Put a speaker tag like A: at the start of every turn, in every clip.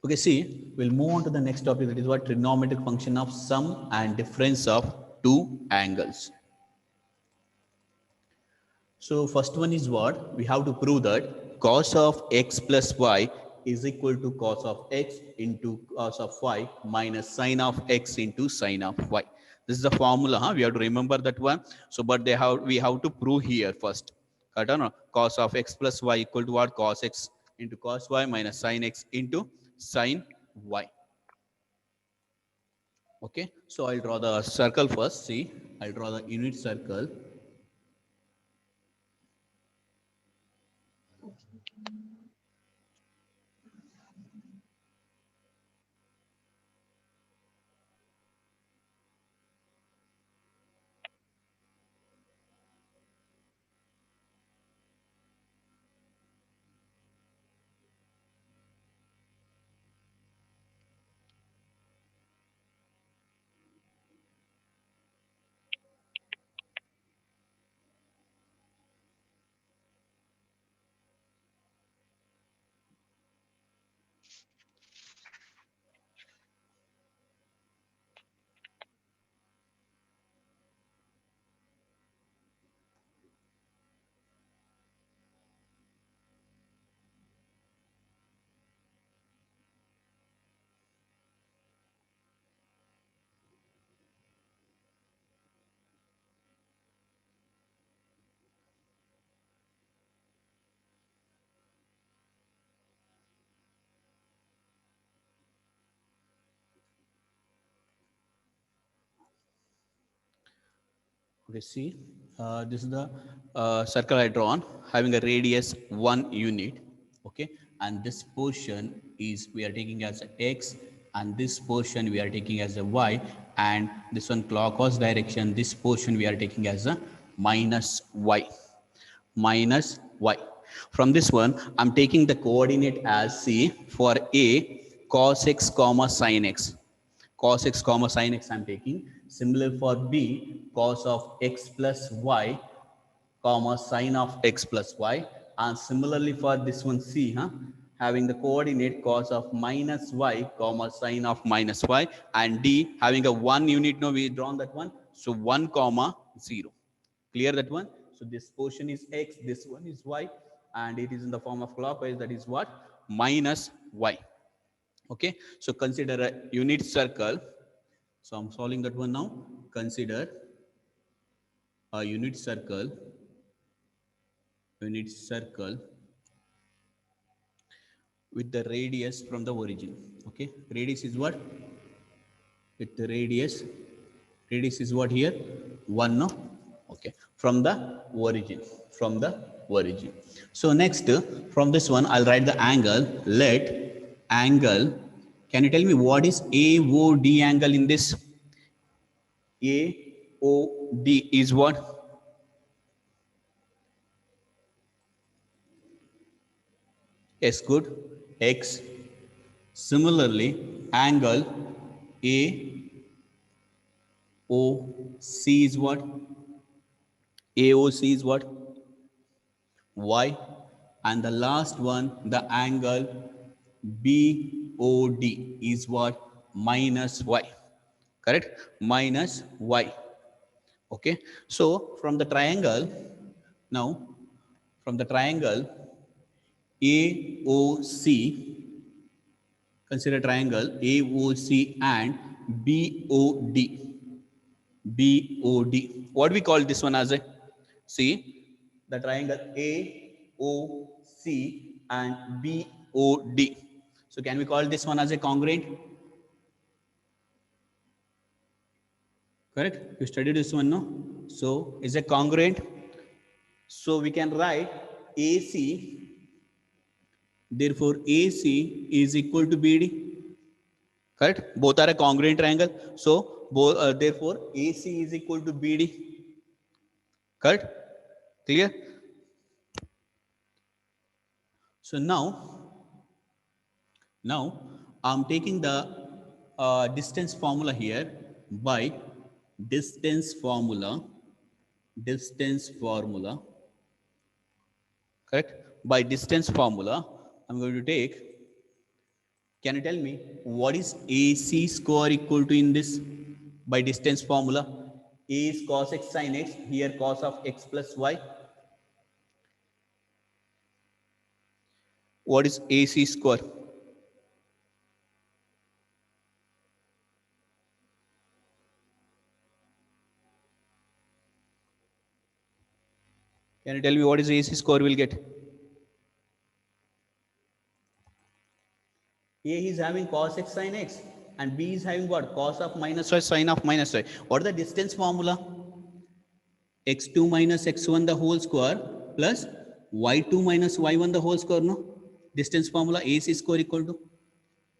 A: Okay, see, we'll move on to the next topic, that is what trigonometric function of sum and difference of two angles. So first one is what? We have to prove that cos of x plus y is equal to cos of x into cos of y minus sine of x into sine of y. This is the formula, huh? We have to remember that one. So, but we have to prove here first. I don't know. Cos of x plus y equal to what? Cos x into cos y minus sine x into sine y. Okay. So I'll draw the circle first. See, I'll draw the unit circle. Okay, see, this is the circle I drawn having a radius 1 unit. Okay, and this portion is we are taking as a x, and this portion we are taking as a y, and this one clockwise direction. This portion we are taking as a minus y, minus y. From this one, I'm taking the coordinate as c for a cos x comma sin x. Cos x comma sin x I'm taking. Similar for b, cos of x plus y comma sine of x plus y. And similarly for this one c, having the coordinate cos of minus y comma sine of minus y, and d having a 1 unit. Now we drawn that one, so 1 comma 0. Clear that one? So this portion is x, this one is y, and it is in the form of clockwise, that is what? Minus y. Okay, so consider a unit circle. So I'm solving that one now. Consider a unit circle with the radius from the origin. Okay, radius is what? With the radius is what here? 1, no? Okay, from the origin, from the origin. So next, from this one, I'll write the angle. Let angle, can you tell me what is AOD angle in this? AOD is what? Yes, good. X. Similarly, angle AOC is what? AOC is what? Y. And the last one, the angle BOD is what? Minus Y. Correct? Minus Y. Okay. So from the triangle, now from the triangle AOC, consider triangle AOC and BOD. BOD. What we call this one as a? See, the triangle AOC and BOD. So can we call this one as a congruent? Correct? You studied this one, no? So is a congruent. So we can write AC. Therefore, AC is equal to BD. Correct? Both are a congruent triangle. So therefore, AC is equal to BD. Correct? Clear? So now I'm taking the distance formula here by distance formula, correct? By distance formula, I'm going to take Can you tell me what is AC square equal to in this by distance formula? A is cos x sin x, here cos of x plus y. What is AC square? Can you tell me what is AC square will get? A is having cos x sin x and B is having what? Cos of minus y sin of minus y. What is the distance formula? X2 minus x1 the whole square plus y2 minus y1 the whole square, no? Distance formula AC square equal to,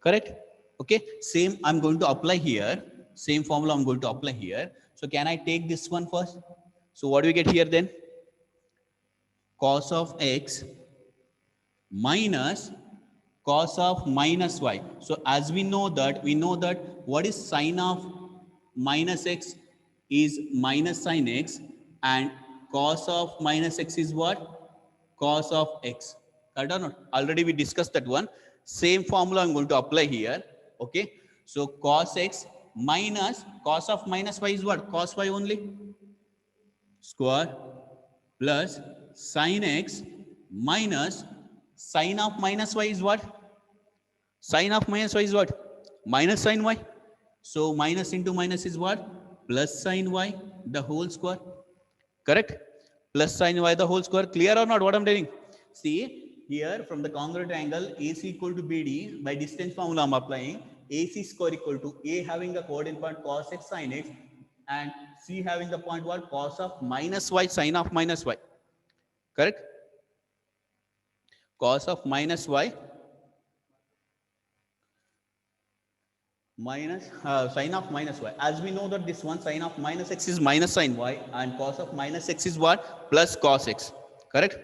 A: correct? Okay, same I'm going to apply here. Same formula I'm going to apply here. So can I take this one first? So what do we get here then? Cos of x minus cos of minus y. So as we know that what is sine of minus x is minus sine x, and cos of minus x is what? Cos of x. Correct or not? Already we discussed that one. Same formula I'm going to apply here. Okay. So cos x minus cos of minus y is what? Cos y only. Square plus sin x minus sine of minus y is what? Sine of minus y is what? Minus sine y. So minus into minus is what? Plus sine y the whole square. Correct? Plus sine y the whole square. Clear or not what I'm telling? See here from the congruent angle AC equal to BD, by distance formula I'm applying. AC square equal to A having a coordinate point cos x sin x and C having the point what? Cos of minus y sin of minus y. Correct? Cos of minus y minus sine of minus y. As we know that this one sine of minus x is minus sine y and cos of minus x is what? Plus cos x. Correct?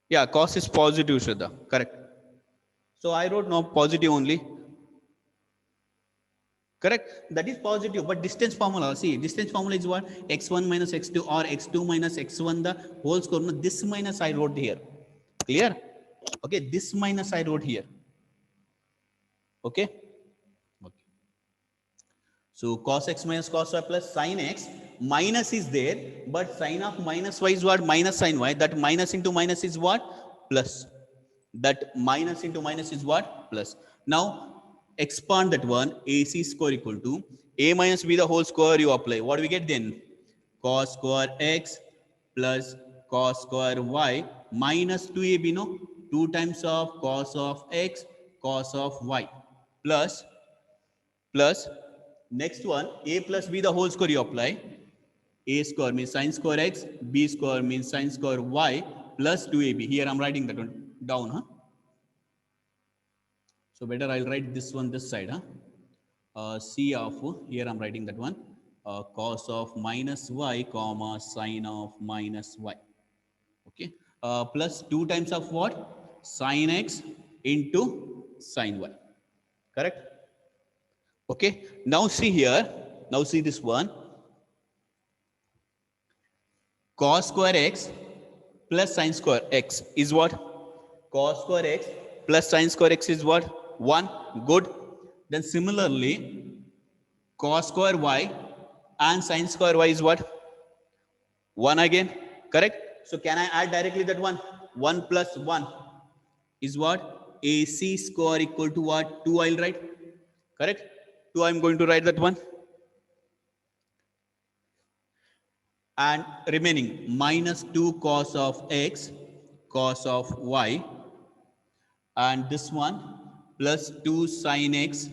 A: Yeah, cos is positive, Shraddha. Correct. So I wrote no positive only. Correct? That is positive, but distance formula, see, distance formula is what? X1 minus X2 or X2 minus X1 the whole square. No, this minus I wrote here. Clear? Okay, this minus I wrote here. Okay? Okay. So cos x minus cos y plus sin x, minus is there, but sin of minus y is what? Minus sin y. That minus into minus is what? Plus. That minus into minus is what? Plus. Now expand that one. AC square equal to A minus B the whole square you apply. What do we get then? Cos square x plus cos square y minus 2AB, no? 2 times of cos of x cos of y plus next one A plus B the whole square you apply. A square means sin square x, B square means sin square y plus 2AB. Here I'm writing that one down, huh? So better I'll write this one this side, huh? C of, here I'm writing that one, cos of minus y comma sin of minus y. Okay, plus 2 times of what? Sin x into sin y. Correct? Okay, now see here, now see this one. Cos square x plus sin square x is what? Cos square x plus sin square x is what? 1. Good. Then similarly, cos square y and sin square y is what? 1 again. Correct? So can I add directly that one? 1 plus 1 is what? AC square equal to what? 2 I'll write. Correct? 2 I'm going to write that one. And remaining minus 2 cos of x cos of y, and this one plus 2 sin x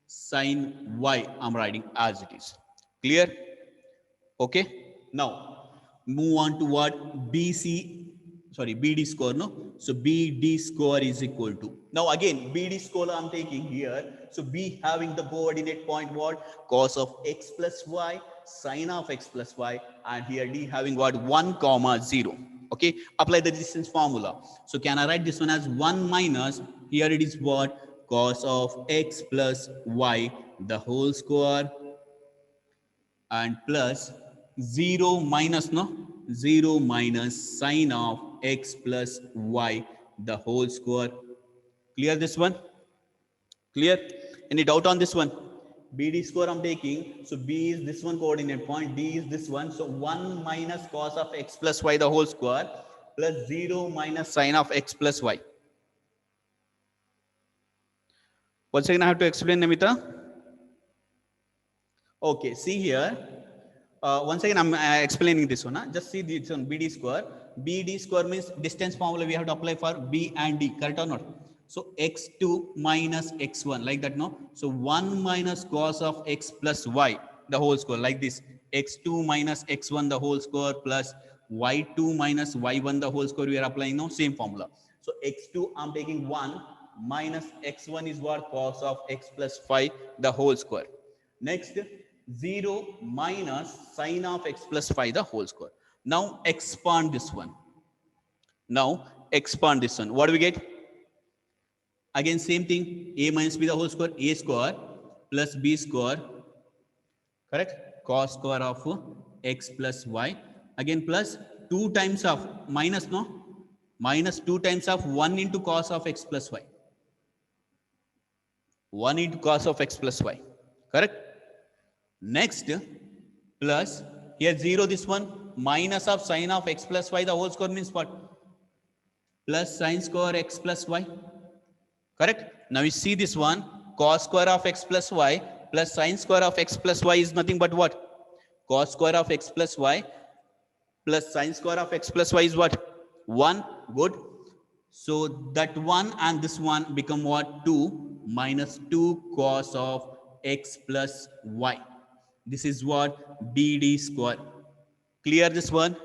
A: sin y I'm writing as it is. Clear? Okay, now move on to what? BD score, no? So BD score is equal to, now again BD score I'm taking here. So B having the coordinate point what? Cos of x plus y sin of x plus y, and here D having what? 1 comma 0. Okay, apply the distance formula. So can I write this one as 1 minus, here it is what? Cos of x plus y the whole square, and plus 0 minus, no? 0 minus sin of x plus y the whole square. Clear this one? Clear? Any doubt on this one? BD square I'm taking, so B is this one coordinate point, D is this one, so 1 minus cos of x plus y the whole square plus 0 minus sine of x plus y. Once again I have to explain, Namita. Okay, see here. Once again I'm explaining this one. Just see this one, BD square. BD square means distance formula we have to apply for B and D, correct or not? So x2 minus x1, like that, no? So 1 minus cos of x plus y, the whole square, like this. X2 minus x1 the whole square plus y2 minus y1 the whole square, we are applying now same formula. So x2 I'm taking 1 minus x1 is what? Cos of x plus 5 the whole square. Next, 0 minus sine of x plus 5 the whole square. Now expand this one. Now expand this one. What do we get? Again same thing. A minus b the whole square. A square plus b square. Correct? Cos square of x plus y. Again plus 2 times of minus, no? Minus 2 times of 1 into cos of x plus y. 1 into cos of x plus y. Correct? Next, plus here 0 this one, minus of sine of x plus y the whole square means what? Plus sine square x plus y. Correct? Now you see this one, cos square of x plus y plus sine square of x plus y is nothing but what? Cos square of x plus y plus sine square of x plus y is what? 1. Good. So that 1 and this one become what? 2 minus 2 cos of x plus y. This is what? BD square. Clear this one?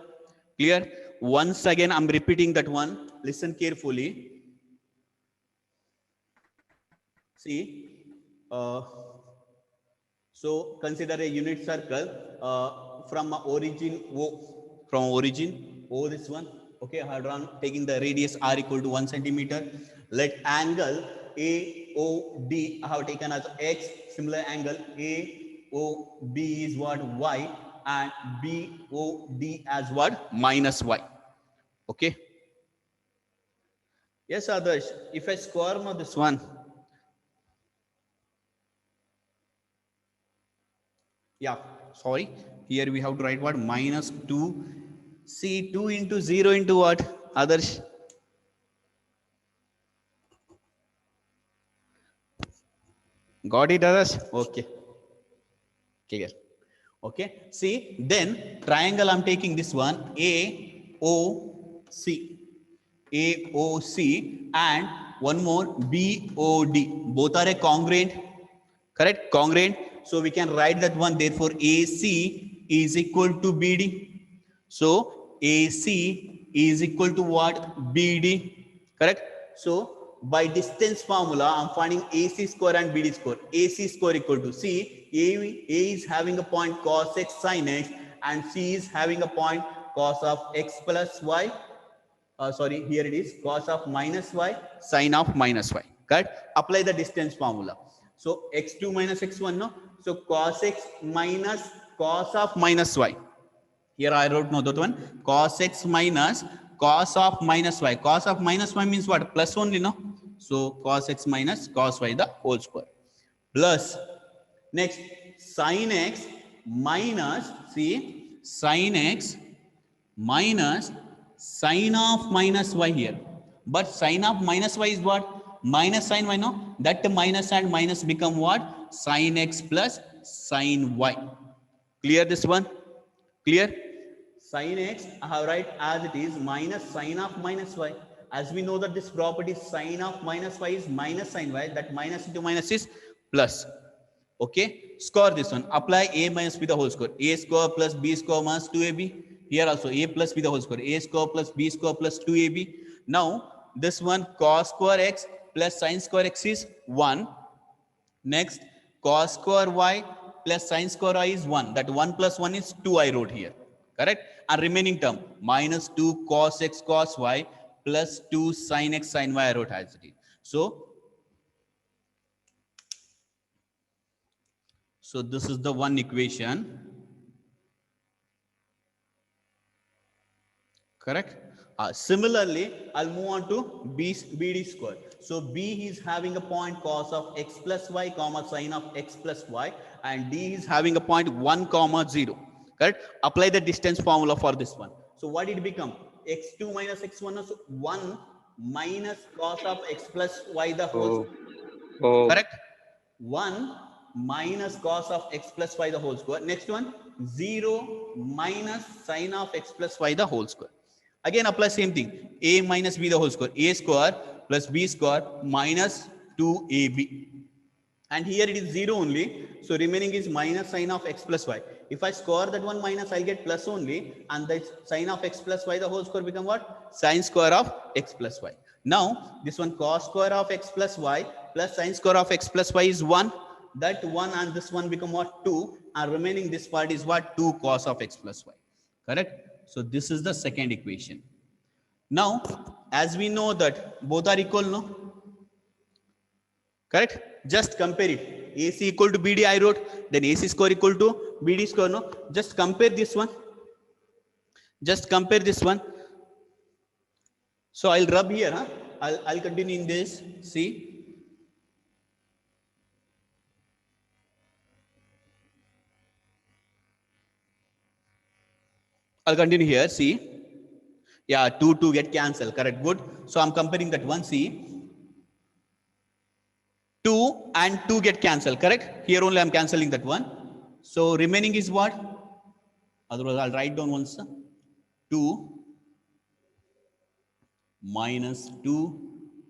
A: Clear? Once again I'm repeating that one. Listen carefully. See, so consider a unit circle from origin O. From origin O, this one. Okay, I have drawn taking the radius r equal to 1 centimeter. Let angle AOD I have taken as x. Similar angle AOB is what? Y, and BOD as what? Minus y. Okay. Yes, Adarsh. If I square now this one. Yeah, sorry. Here we have to write what? Minus 2. See, 2 into 0 into what? Others. Got it, others? Okay. Clear. Okay. See, then triangle I'm taking this one. AOC. AOC and one more BOD. Both are a congruent. Correct? Congruent. So we can write that one. Therefore, AC is equal to BD. So AC is equal to what? BD. Correct? So by distance formula, I'm finding AC square and BD square. AC square equal to C. A is having a point cos x sin x, and C is having a point cos of x plus y. Sorry, here it is cos of minus y, sine of minus y. Correct? Apply the distance formula. So x2 minus x1, no? So cos x minus cos of minus y. Here I wrote no that one. Cos x minus cos of minus y. Cos of minus y means what? Plus only, no? So cos x minus cos y the whole square. Plus, next, sin x minus, see, sin x minus sine of minus y here. But sine of minus y is what? Minus sine y, no? That minus and minus become what? Sin x plus sin y. Clear this one? Clear? Sin x I have write as it is minus sine of minus y. As we know that this property sine of minus y is minus sine y, that minus into minus is plus. Okay, score this one. Apply a minus b the whole square. A square plus b square minus 2ab. Here also a plus b the whole square. A square plus b square plus 2ab. Now this one cos square x plus sin square x is 1. Next, cos square y plus sin square y is 1. That 1 plus 1 is 2 I wrote here. Correct? And remaining term minus 2 cos x cos y plus 2 sin x sin y I wrote as it is. So this is the one equation. Correct? Similarly, I'll move on to BD square. So B is having a point cos of x plus y comma sine of x plus y, and D is having a point 1 comma 0. Correct? Apply the distance formula for this one. So what did it become? X2 minus x1 is 1 minus cos of x plus y the whole square. Correct? 1 minus cos of x plus y the whole square. Next one, 0 minus sine of x plus y the whole square. Again, apply same thing. A minus b the whole square. A square plus b square minus 2ab. And here it is 0 only. So remaining is minus sine of x plus y. If I square that one minus, I'll get plus only. And the sine of x plus y the whole square become what? Sine square of x plus y. Now, this one cos square of x plus y plus sine square of x plus y is 1. That 1 and this one become what? 2. And remaining this part is what? 2 cos of x plus y. Correct? So this is the second equation. Now, as we know that both are equal, no? Correct? Just compare it. AC equal to BD I wrote, then AC square equal to BD square, no? Just compare this one. Just compare this one. So I'll rub here, huh? I'll continue in this. See? I'll continue here. See? Yeah, 2 get cancelled. Correct. Good. So I'm comparing that one. See? 2 and 2 get cancelled. Correct. Here only I'm cancelling that one. So remaining is what? Otherwise, I'll write down once. 2 minus 2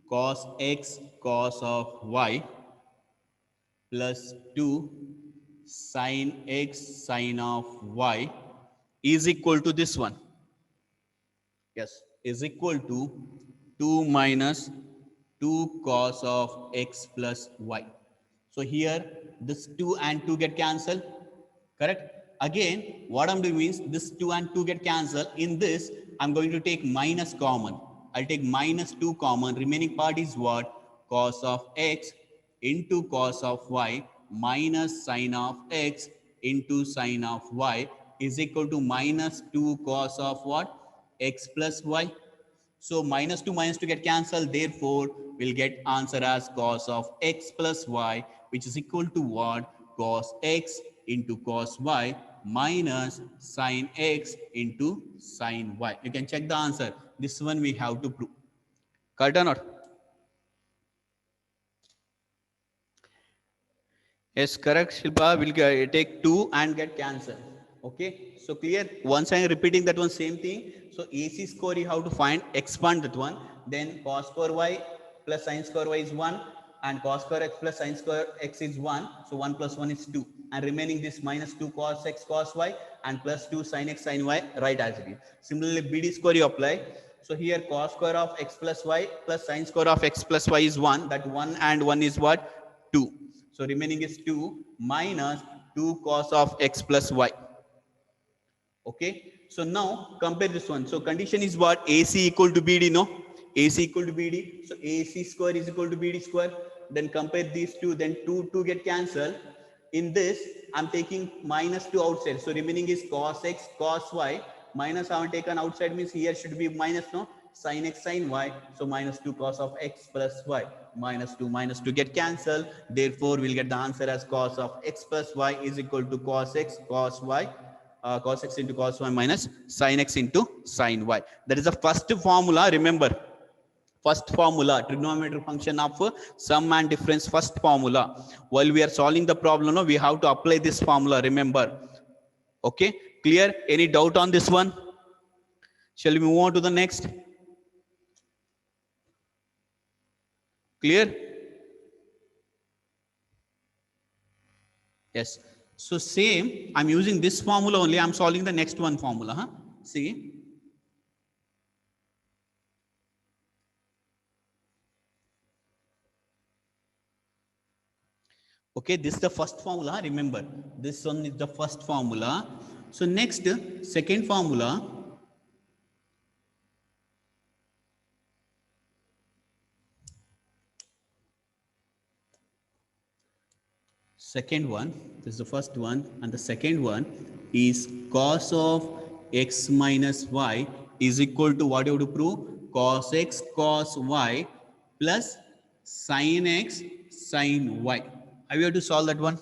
A: cos x cos of y plus 2 sin x sin of y is equal to this one. Yes, is equal to 2 minus 2 cos of x plus y. So here this 2 and 2 get cancelled. Correct? Again, what I'm doing means this 2 and 2 get cancelled. In this, I'm going to take minus common. I'll take minus 2 common. Remaining part is what? Cos of x into cos of y minus sine of x into sine of y is equal to minus 2 cos of what? X plus y. So minus 2 get cancelled. Therefore, we'll get answer as cos of x plus y, which is equal to what? Cos x into cos y minus sin x into sin y. You can check the answer. This one we have to prove. Correct or not? Yes, correct, Shilpa. We'll take 2 and get cancelled. Okay, so clear. Once I'm repeating that one same thing. So AC square you have to find, expand that one. Then cos square y plus sin square y is 1, and cos square x plus sin square x is 1. So 1 plus 1 is 2, and remaining this minus 2 cos x cos y and plus 2 sin x sin y, right as it is. Similarly, BD square you apply. So here cos square of x plus y plus sin square of x plus y is 1. That 1 and 1 is what? 2. So remaining is 2 minus 2 cos of x plus y. Okay. So now compare this one. So condition is what? AC equal to BD, no? AC equal to BD. So AC square is equal to BD square. Then compare these two. Then 2 get cancelled. In this, I'm taking minus 2 outside. So remaining is cos x cos y. Minus I have taken outside means here should be minus, no? Sin x sin y. So minus 2 cos of x plus y. Minus 2 get cancelled. Therefore, we'll get the answer as cos of x plus y is equal to cos x cos y. Cos x into cos y minus sin x into sin y. That is the first formula. Remember, first formula, trigonometric function of sum and difference, first formula. While we are solving the problem, no, we have to apply this formula. Remember. Okay, clear? Any doubt on this one? Shall we move on to the next? Clear? Yes. So same, I'm using this formula only. I'm solving the next one formula. Huh? See. Okay, this is the first formula. Remember, this one is the first formula. So next, second formula. Second one, this is the first one, and the second one is cos of x minus y is equal to what you have to prove? Cos x cos y plus sin x sin y. How you have to solve that one?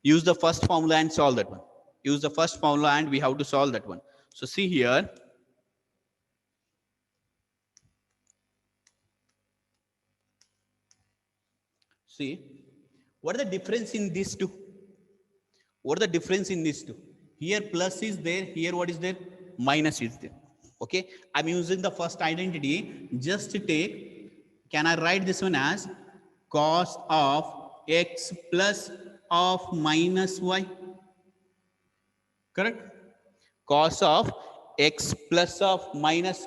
A: Use the first formula and solve that one. Use the first formula and we have to solve that one. So see here. See, what are the difference in these two? What are the difference in these two? Here plus is there, here what is there? Minus is there. Okay, I'm using the first identity. Just to take, can I write this one as cos of x plus of minus y? Correct? Cos of x plus of minus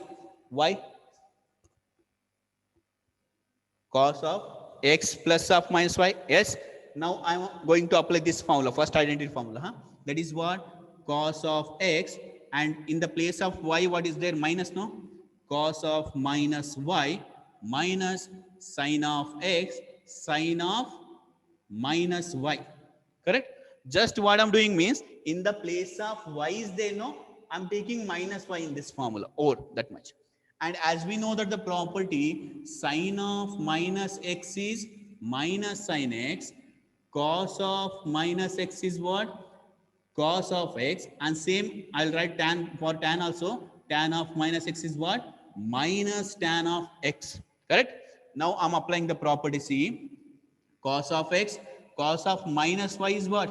A: y. Cos of x plus of minus y. Yes. Now I'm going to apply this formula, first identity formula. Huh? That is what? Cos of x, and in the place of y, what is there? Minus, no? Cos of minus y minus sine of x, sine of minus y. Correct? Just what I'm doing means, in the place of y is there, no? I'm taking minus y in this formula, or that much. And as we know that the property sine of minus x is minus sine x, cos of minus x is what? Cos of x, and same I'll write tan for tan also. Tan of minus x is what? Minus tan of x. Correct? Now I'm applying the property. See, cos of x, cos of minus y is what?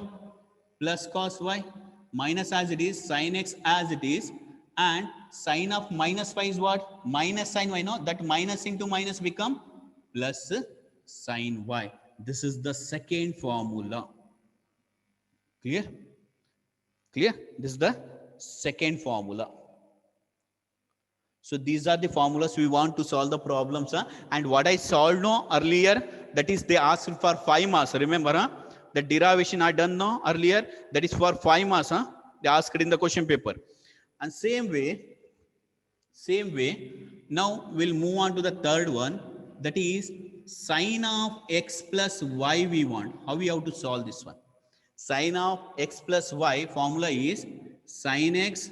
A: Plus cos y, minus as it is, sin x as it is, and sine of minus y is what? Minus sin y, no? That minus into minus become plus sin y. This is the second formula. Clear? Clear? This is the second formula. So these are the formulas we want to solve the problems. And what I solved no earlier, that is they asked for 5 marks. Remember, the derivation I done no earlier, that is for 5 marks. They asked it in the question paper. And same way, now we'll move on to the third one. That is sine of x plus y we want. How we have to solve this one? Sine of x plus y formula is sin x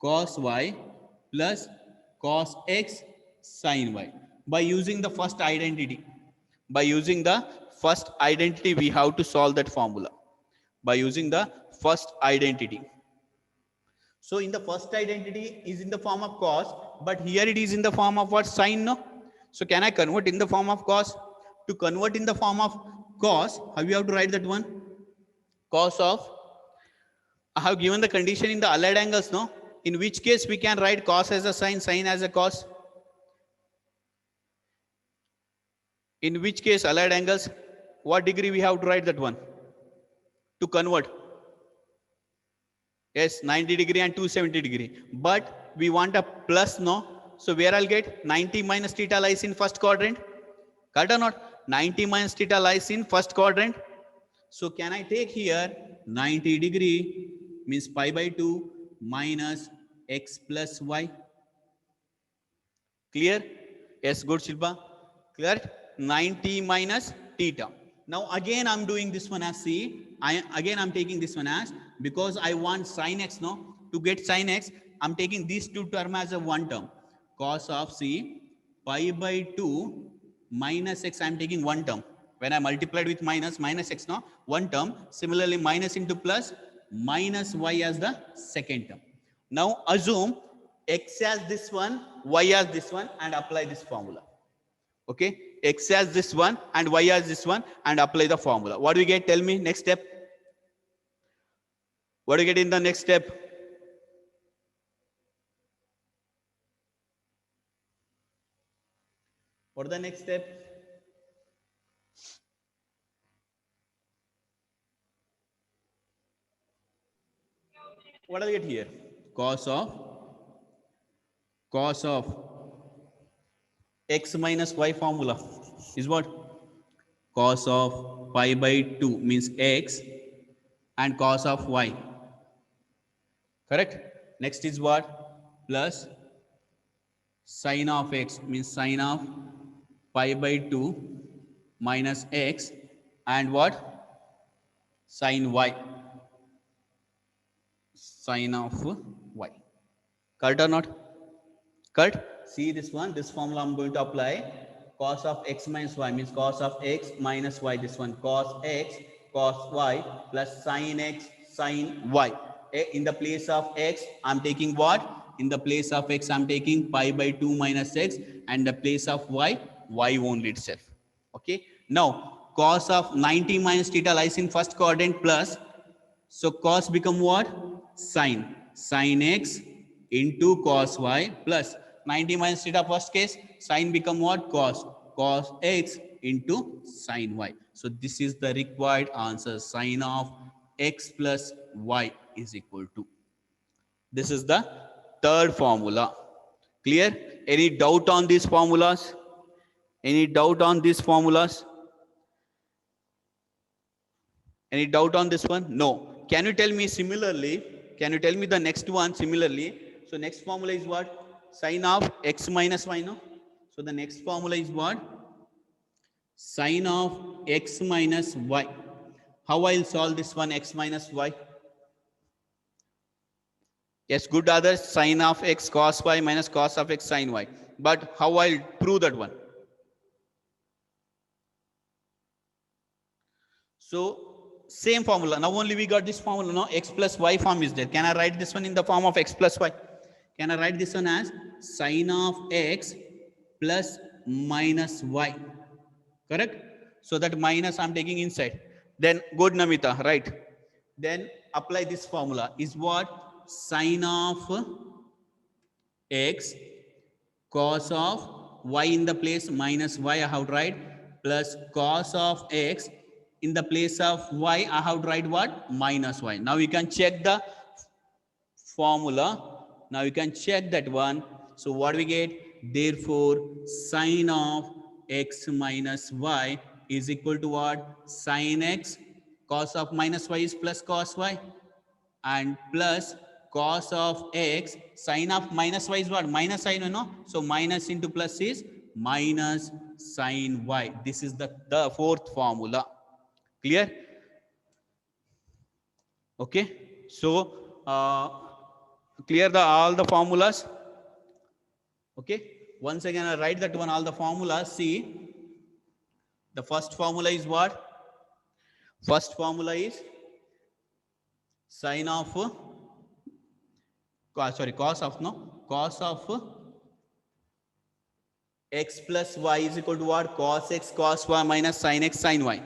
A: cos y plus cos x sin y. By using the first identity, we have to solve that formula. By using the first identity. So in the first identity is in the form of cos, but here it is in the form of what? Sin, no? So can I convert in the form of cos? To convert in the form of cos, how you have to write that one? Cos of, I have given the condition in the allied angles, no? In which case we can write cos as a sin, sin as a cos. In which case allied angles, what degree we have to write that one? To convert. Yes, 90 degree and 270 degree. But we want a plus, no? So where I'll get 90 minus theta lies in first quadrant. Correct or not? 90 minus theta lies in first quadrant. So can I take here 90 degree means pi by 2 minus x plus y. Clear? Yes, good Shilpa. Clear? 90 minus theta. Now again I'm doing this one as C. I'm taking this one as, because I want sin x, no? To get sin x, I'm taking these two terms as a one term. Cos of C, pi by 2 minus x, I'm taking one term. When I multiplied with minus x, no? One term. Similarly, minus into plus, minus y as the second term. Now assume x as this one, y as this one, and apply this formula. Okay, x as this one and y as this one, and apply the formula. What do we get? Tell me, next step. What do you get in the next step? What is the next step? What do we get here? Cos of x minus y formula is what? Cos of pi by 2 means x and cos of y. Correct? Next is what? Plus sine of x means sine of pi by 2 minus x and what? Sine y. Sine of y. Correct or not? Correct? See this one, this formula I'm going to apply. Cos of x minus y means cos of x minus y. This one cos x cos y plus sin x sin y. In the place of x I'm taking what? In the place of x I'm taking pi by 2 minus x, and the place of y only itself. Okay, now cos of 90 minus theta lies in first quadrant plus, so cos become what? Sin. Sin x into cos y plus 90 minus theta first case, sin become what? Cos. Cos x into sin y. So this is the required answer. Sin of x plus y is equal to. This is the third formula. Clear? Any doubt on these formulas? Any doubt on these formulas? Any doubt on this one? No. Can you tell me similarly? Can you tell me the next one similarly? So next formula is what? Sin of x minus y, no? So the next formula is what? Sin of x minus y. How I'll solve this one, x minus y? Yes, good others, sin of x cos y minus cos of x sin y. But how I'll prove that one? So same formula. Now only we got this formula. Now x plus y form is there. Can I write this one in the form of x plus y? Can I write this one as sin of x plus minus y? Correct? So that minus I'm taking inside. Then good Namita, right? Then apply this formula. Is what? Sin of x cos of y in the place minus y I have to write, plus cos of x in the place of y I have to write what? Minus y. Now you can check the formula. Now you can check that one. So what we get? Therefore sin of x minus y is equal to what? Sin x cos of minus y is plus cos y, and plus cos of x sin of minus y is what? Minus sin, you know. So minus into plus is minus sin y. This is the fourth formula. Clear? Okay. So clear the all the formulas. Okay. Once again I write that one, all the formulas. See, the first formula is what? First formula is sin of cos of x plus y is equal to what? Cos x cos y minus sin x sin y.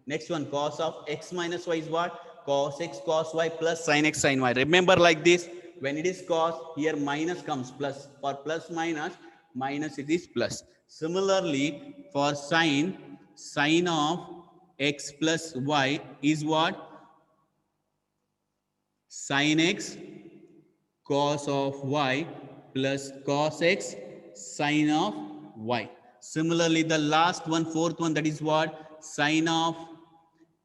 A: Next one, cos of x minus y is what? Cos x cos y plus sin x sin y. Remember like this, when it is cos, here minus comes plus. For plus minus it is plus. Similarly, for sin of x plus y is what? Sin x cos of y plus cos x sin of y. Similarly, the last one, fourth one, that is what? Sin of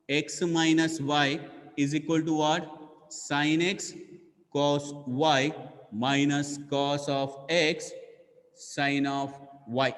A: x minus y is equal to what? Sin x cos y minus cos of x sin of y.